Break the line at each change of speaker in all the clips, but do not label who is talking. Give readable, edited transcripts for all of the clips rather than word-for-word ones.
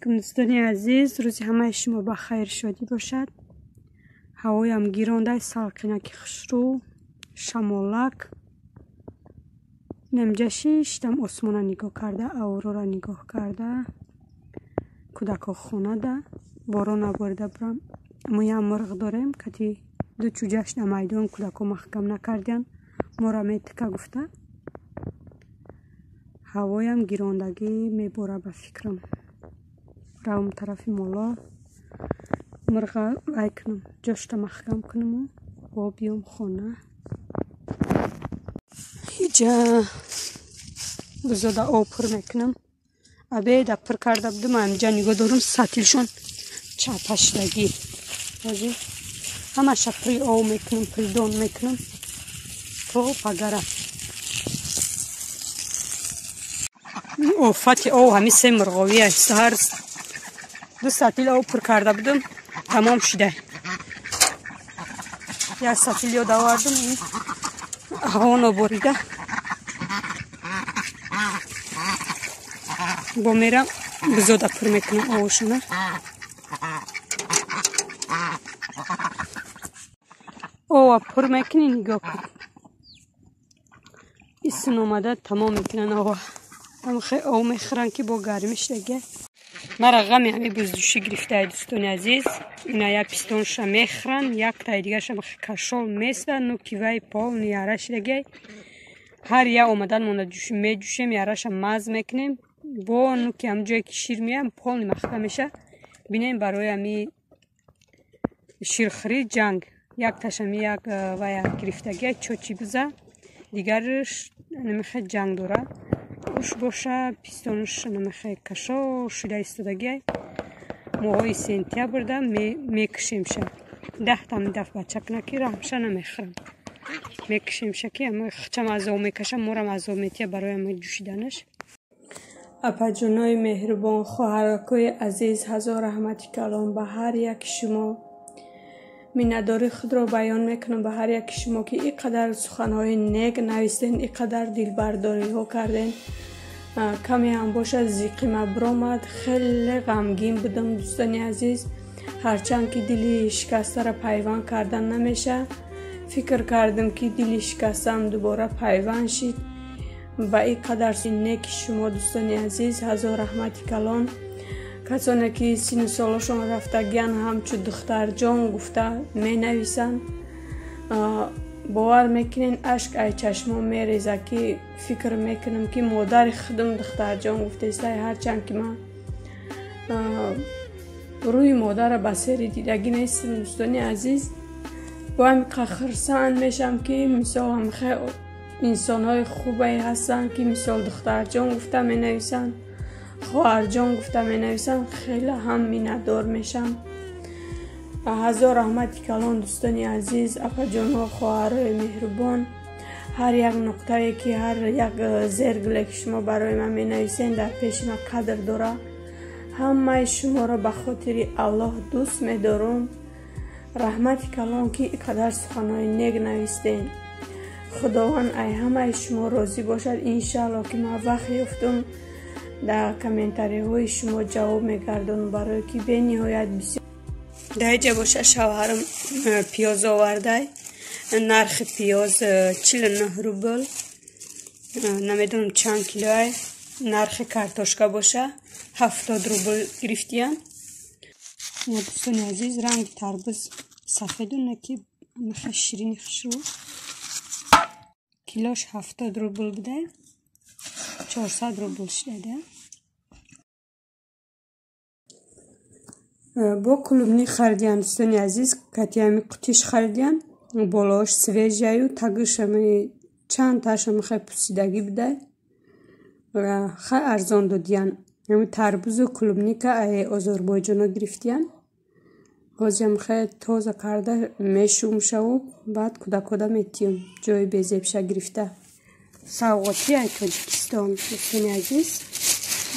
علیکم دوستان عزیز، روز همه شما با خیر شادی باشد. هوایم گیرانده، سالقینک خشرو، شمالک نمجشیش دم آسمان نگاه کرده، اورورا نگاه کرده، کودک خونه ده باران آورده برم. ما یه مرغ داریم که دو چوجهش در میدان کودک محکم نکردن، ما را میتکه گفته. هوایم گیراندگی میباره به فکرم. راوم طرف مولا مرغ وای کنم، جاشتا محکم کنم و بیام خونه. اینجا بزاده آب پر میکنم. ابی دا پر کرده بودم، اینجا نگاه دارم سطیلشون چپشتگی همه شپری آب میکنم، پریدون میکنم تو پگره آفت آب همی سه مرغاویه. سهر دو سطیل آب پر کرده بودم، تمام شده. یک سطیل یاد آوردم، هوان آبوریده با میرم بزاده پر میکنم آوشونه. آو پر میکنی نگاه کن، ایسون آمده تمام میکنن. آو میخورن که با گرمش دیگه. مرا غمی همی بزدوشی گرفته دوستان عزیز. اینا یک پیستانش میخورن، یک تای دیگه شم کشال میستن، نو کیوی پال نیارش دیگه. هر یا آمدن مونه میجوشیم، یارش مز میکنیم با نو که هم جایی که شیر میام پال مخته میشه. بینیم برای همی شیرخری جنگ یک تشمی یک و یک گرفتگی چوچی بزه، دیگرش نمیخواد جنگ داره اوش باشه. پیستانش نمیخواد کشا شده ایستادگی. موهای سنتیا بردم میکشیم شه 10 تا دف بچک نکیره همشه نمیخورم، میکشیم شه که همه خچم از او میکشم، مورم از او میتیه برای همه جوشیدنش. اپا جانای مهربان، خواهرکوی عزیز، هزار رحمتی کلام به هر یک شما. مینداری خود را بیان میکنم به هر یک شما که اینقدر سخنهای نیک نویستین، اینقدر دلبرداری ها کردین. کمی هم باشه زیقی برآمد، خیلی غمگین بودم دوستان عزیز. هرچند که دلی شکسته را پیوند کردن نمیشه، فکر کردم که دلی شکستم دوباره پیوند شد. با اینقدر نیک شما دوستان عزیز، هزار رحمتی کلام. کسانی که سن سالشون رفتگیان همچو دختر جان گفته می نویسن، باور میکنین اشک ای چشمان میریزه که فکر میکنم که مادر خودم دختر جان گفته است. هرچند که من روی مادر بصری دیدگی نیستم دوستان عزیز، با هم خرسند میشم که مثال هم خیلی انسان های خوبی هستن که مثال دختر جان گفته می نویسن، خواهر جان گفته می نویسن، خیلی هم میندار میشم. هزار رحمت کلان دوستان عزیز، اپا جان و خواهرای مهربان، هر یک نقطه که هر یک زرگله که شما برای من می نویسین در پیش من قدر داره. همه شما را به خاطر الله دوست می دارم. رحمت کلان که قدر سخنهای نیک نویستین. خداوند ای همه شما راضی باشد. انشالله که من وقت یافتم در کامنتاری های شما جواب میگردم، برای که به نهایت بسیار دایجه باشه. شوهرم پیاز آورده، نرخ پیاز 49 روبل، نمیدونم چند کیلوه. نرخ کارتوشکا باشه 70 روبل گرفتیم. دوستان عزیز، رنگ تربوز سفیدونه که میخواه شیرین خشرو، کیلوش 70 روبل بده، 400 روبل شده. با کلوبنی خریدیم دوستان عزیز، کتی همی قطیش خریدیم، بالاش سویجه و تگش همی چند تاش همی خیلی پوسیدگی بده و خیلی ارزان دادیم. همی تربوز و کلوبنی که ای آذربایجان ها گرفتیم، بازی هم خیلی تازه کرده میشوم شو، بعد کدا میتیم جای بیزیبشه گرفته. سوقاتی ای تاجیکستان دوستان عزیز،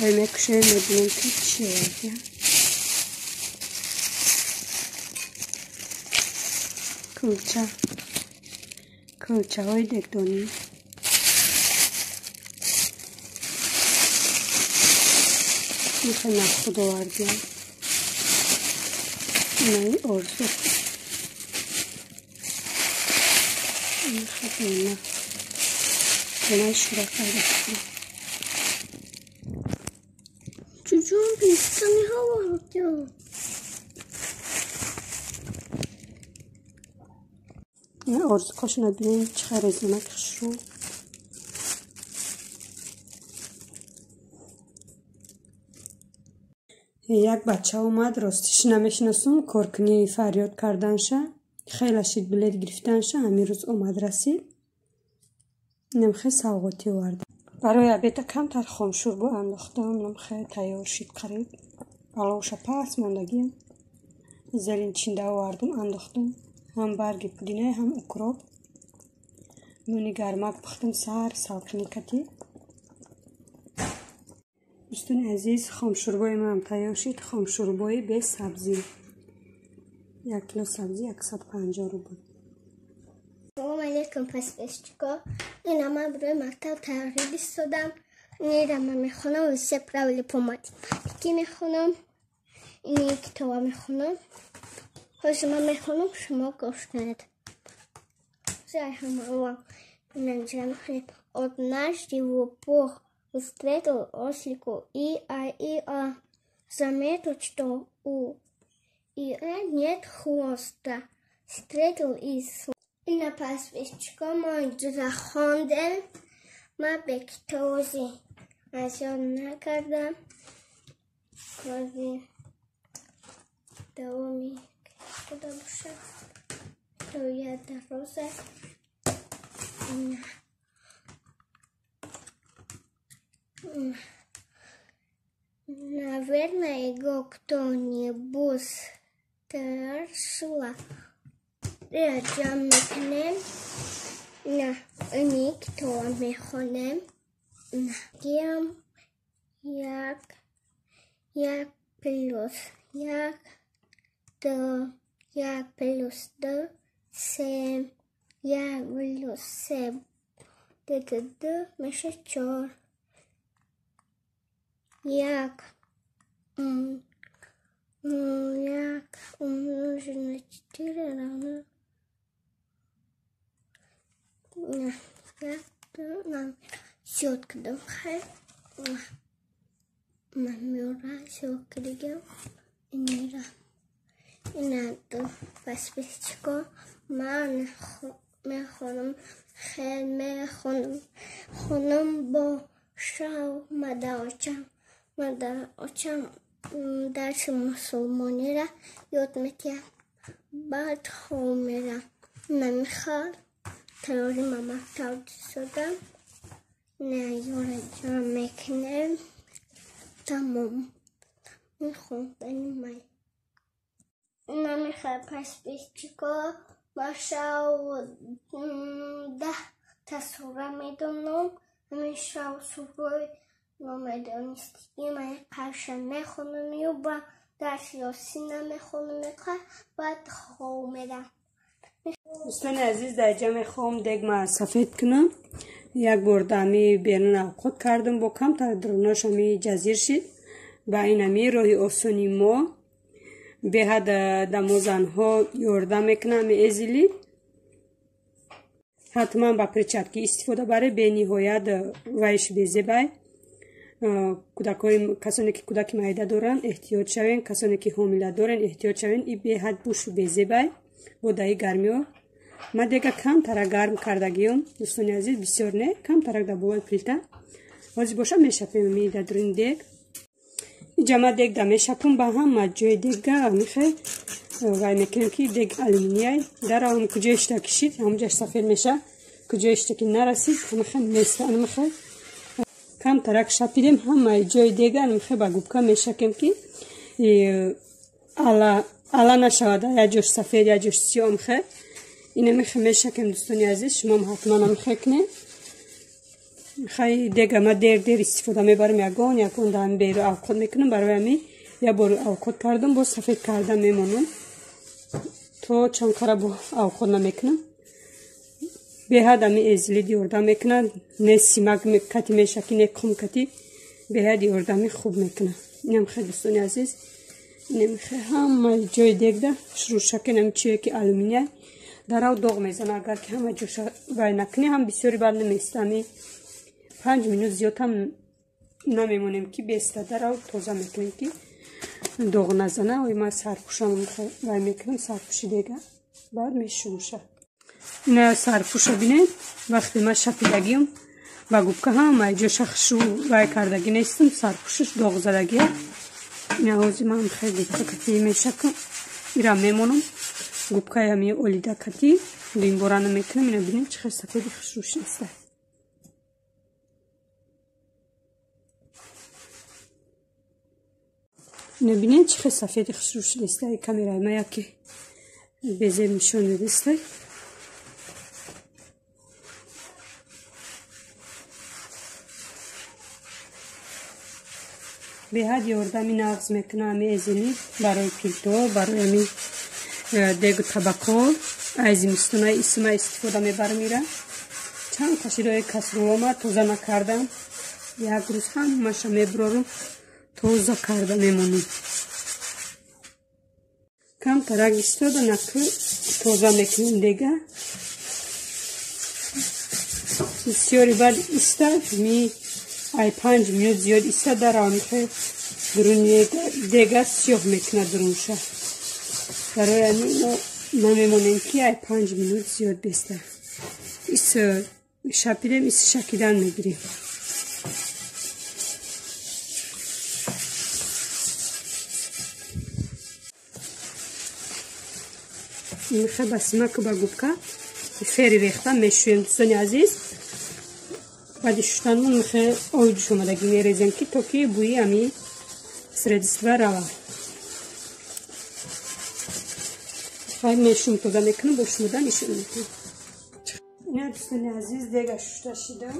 ای میکشه میدونم که چی وردیم. کلچه های دکدانی، میخوای نخود آوردیم اینایی ارزو میخوای نه اینایی شورا کرده
çocuğun pistani hava atıyor.
نه ارزو کاشو نبینیم چقدر از نمکش رو یک بچه اومد راستش نمیشناسم کارکنی فریاد کردنشه خیلی شید بلیت گرفتنشه همین روز اومد رسید نمخه سوغاتی ورد برای عبیتا کمتر خامشوربو انداختم نمخه تیار شید قریب پلاوش پس ماندگیم زرین چینده وردم انداختم هم برگ پودینه هم اکروب نونی گرمک پختم سر سالقینی کتی دوستان عزیز خامشوربای من تیار شد خامشوربای به سبزی 1 کیلو سبزی 150 روبل
سلام علیکم پسپشچیکا اینا من برای مکتب تحریر ایستادم این من میخونم ویسه پراولی پوماتیکی میخونم این کتابا میخونم خوش من میخونم شما گوش کنید زای همه اوام این اینجا میخونید однажды Бог встретил ослику и заметил, что у Иа нет хвоста. Встретил Иисус. И на пасбищко мой заходил, ма бектози. А зерна когда крови доми куда душа, то я дороза. Наверное, его кто-нибудь старшего рядом на никто мехонем на кем як плюс як до як плюс до 7 як плюс 7 д мешечор як умножить на 4 равно нам щетка давай мамюра щетка дегем инира инату паспичко ман мехонам хел мехонам бо шау مادر اوچم درس مسلمانی را یاد میتیم بعد خواب میرم نمیخواد تیاری ماما تاوت شدم نه یوره جا میکنم تمام میخوندن مای نمیخواد پس بیشتیکا باشاو 10 تصوره میدونم همیشه سوروی نمیدونستی من قرشن میخونم و با درس یاسی نمیخونم بعد خواب میرم
دوستان عزیز در جمع خوام دیگ ما سفید کنم یک بار دمی بیرون اوقات کردم با کم تا دروناش همی جزیر شد با این همی راهی آسانی ما به حد دمو زنها یارده میکنم ازیلی حتما با پرچتکی استفاده بره به نهایت ویش بیزه بای کسانی که کودک معده دارن احتیاط شوین کسانی که حامله دارن احتیاط شوین این به حد بوش بیزه بای بودای گرمی ها من دیگه کم ترک گرم کردگیم دوستان عزیز بسیار نه کم ترک در بول پلیتا وزی باشه میشپیم میده درین دیگ جمع دیگ در میشپیم با هم جای دیگه میخواه وای میکنیم که دیگ الومینیای در هم کجایش تا کشید همونجاش سفید میشه کجایش تا که نرسید میخواه میسته میخواه کم ترک شپیدیم همه جای دیگه میخواه با گوبکا میشکیم که علا نشوده یا جوش سفید یا جوش سیاه میخواه اینه میخواه میشکیم دوستانی عزیز شما حتما نمیخواه کنیم میخواه دیگه ما دیر استفاده میبرم یکون دارم بیرو اوقات میکنم برای همی یا بارو اوقات کردم با سفید کردم میمونم تو چند کاره با اوقات نمیکنم به حد همی ازلی دیورده میکنم نه سیمک کتی میشه که نه کم کتی به حد دیورده می خوب میکنم نمیخه دوستان عزیز نمیخه همه جای دیگه ده شروع که نمیچه که آلومینیه در او دوغ میزنه اگر که همه جوش وای نکنی هم بسیاری بر نمیستمی 5 minut زیاد هم نمیمونیم که بیسته در او توزه میکنیم که دوغ نزنه و ما سرپوشم وای میکنیم سرپوشی دیگه بعد میشوشه این سرپوشه بینید وقتی ما شپیدگیم و گوبکه همه جوش خشو وای کردگی نیستم سرپوشش دوغ زدگیه این اوزی من خیلی گوبکه کتی میشه که ایرا میمونم گوبکه همی اولیده کتی دین بورانه میکنم اینو بینید چه خیلی سفیدی خشوش نیسته اینو بینید چه خیلی سفیدی خشوش نیسته کامیرای ما یکی بیزه میشونه دیسته به هر یوردمی نغز میکنه همی ازینی برای پیلتو برای همی دیگه طبقه از مستونه اسم استفاده میبرم میره چند کشیرای کسروما توزه نکردم یک روز هم ماشه میبرارم توزه کرده میمونیم کم ترک استفاده نکن توزه میکنیم دیگه بسیاری بعد استاد می ای 5 minut زیاد ایسته در آمیخه درون دیگه سیاه میکنه درونشه برای اینو نمیمونیم که ای 5 minut زیاد بیسته ایسته شپیدیم ایسته شکیدن میگیریم میخه بسیمه که با گوبکه فری ریختم میشویم دوستان عزیز بعد شستنمون میخه آویج شمادگی میریزیم که تا که بویی همی سردستوه روه خواهی میشون توزه میکنم با شموده میشون میکنم اینه دوستان عزیز دیگه شسته شیدم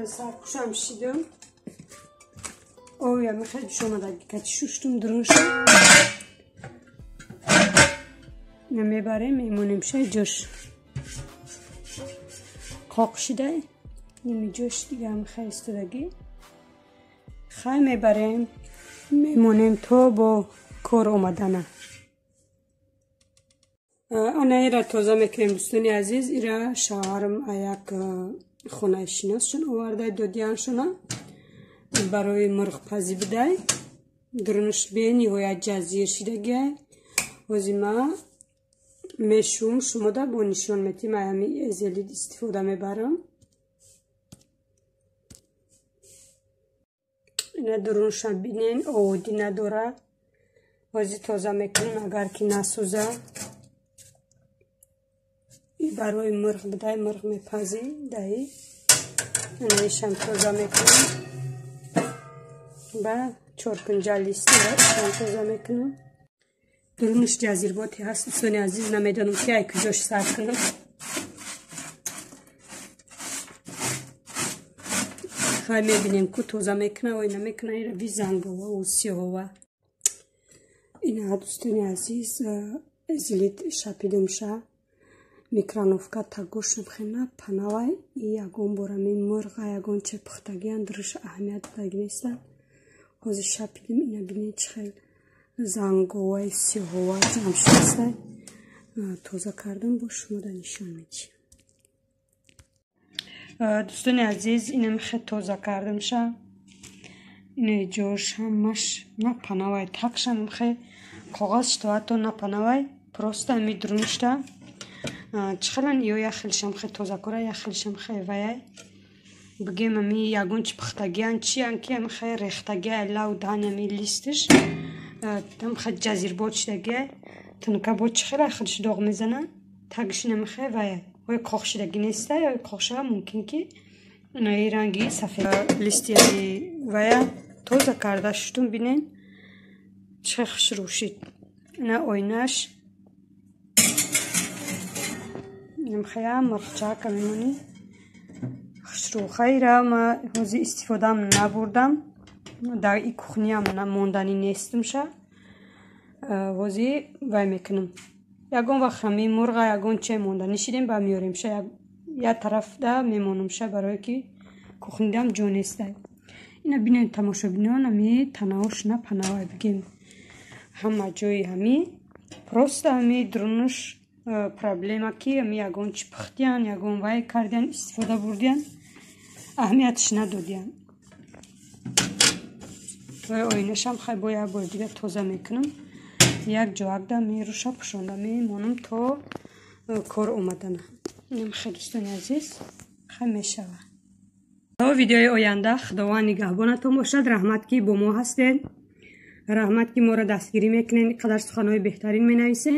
سرپوشم شیدم آوی همی خیلی شمادگی که شستم درونشم نمیبریم میمونیم شه جوش قاق شده نمی جوش دیگه هم خیستدگی خواهی میبریم میمونیم تو با کار اومدنه انا ایره توزه میکنیم دوستانی عزیز ایره شوهرم یک خونه شناسشون آورده دودیانشونه برای مرغ پزی بده درونش بینی و یک جزیر شدگی وزیما میشوم شما دا با نشان میتیم همی ازیلید استفاده میبرم اینه درونش بینین آودی نداره وزی تازه میکنیم اگر که نسوزه برای مرغ بده مرغ میپزی دهی اینه ایشم تازه میکنیم با چرکنجا لیستی ایشم تازه میکنیم درونش جزیرباتی هست دوستان عزیز نمیدانم که ای کجاش سر کنم خواهی میبینیم که توزه میکنه و اینا میکنه ایره بی زنگ و سیاه اینا دوستان عزیز ازیلید شپیدم شه میکرانوفکا تگوش نبخینه پناوی یگون برمی مرغ یگون چه پختگی اندرش اهمیت داگی نیستن خوزی شپیدم اینا بینید خیلی زنگوهای سیاهوهای جمشسته توزه کردم با شما دا نشان میدیم دوستان عزیز اینم خیلی توزه کردم شه اینه جوش همش نپنوای تکشم خیلی کاغذ تو حتی نپنوای پروسته همی درونشته چخلن یا یخلشم خیلی توزه کرده یخلشم خیلی ویای بگیم همی یگون چی پختگیان چی انکی همی خیلی ریختگی لو دان همی لیستش تم خد جزیر بود شدگی تنکه بود خیلی خودش دوغ میزنه تگش نمیخه و کاخ شدگی نیسته یا کاخ شده ممکن که اینایی رنگی سفید لیستی و توزه کرده شدون بینین چه خوش روشید نه آینش نمیخه هم مرخچه که میمونی خوش رو خیره ما حوزی استفاده هم نبردم در این کخنی هم موندنی نیستم شه وزی وای میکنم یگون وقت همی مرغ یگون چه موندنی شدیم با میاریم شه یک طرف ده میمونم شه برای که کخنی هم جو نیسته اینا بینین тамошобинон ами танаош на панава бигем ҳама ҷои ами просто ами друнуш проблема ки ами ягон чи пухтиян ягон вай кардиян истифода бурдиян аҳамиятш надодиян вай оинашам хай бо як бори дига тоза мекунам як ҷоакда ами руша пушонда мемонам то кор омадана инам хай дӯстони азиз хай мешава видеои оянда худованд нигаҳбонатон бошад раҳмат ки бо мо ҳастед раҳмат ки моро дастгирӣ мекунед инқадар суханҳои беҳтарин менависед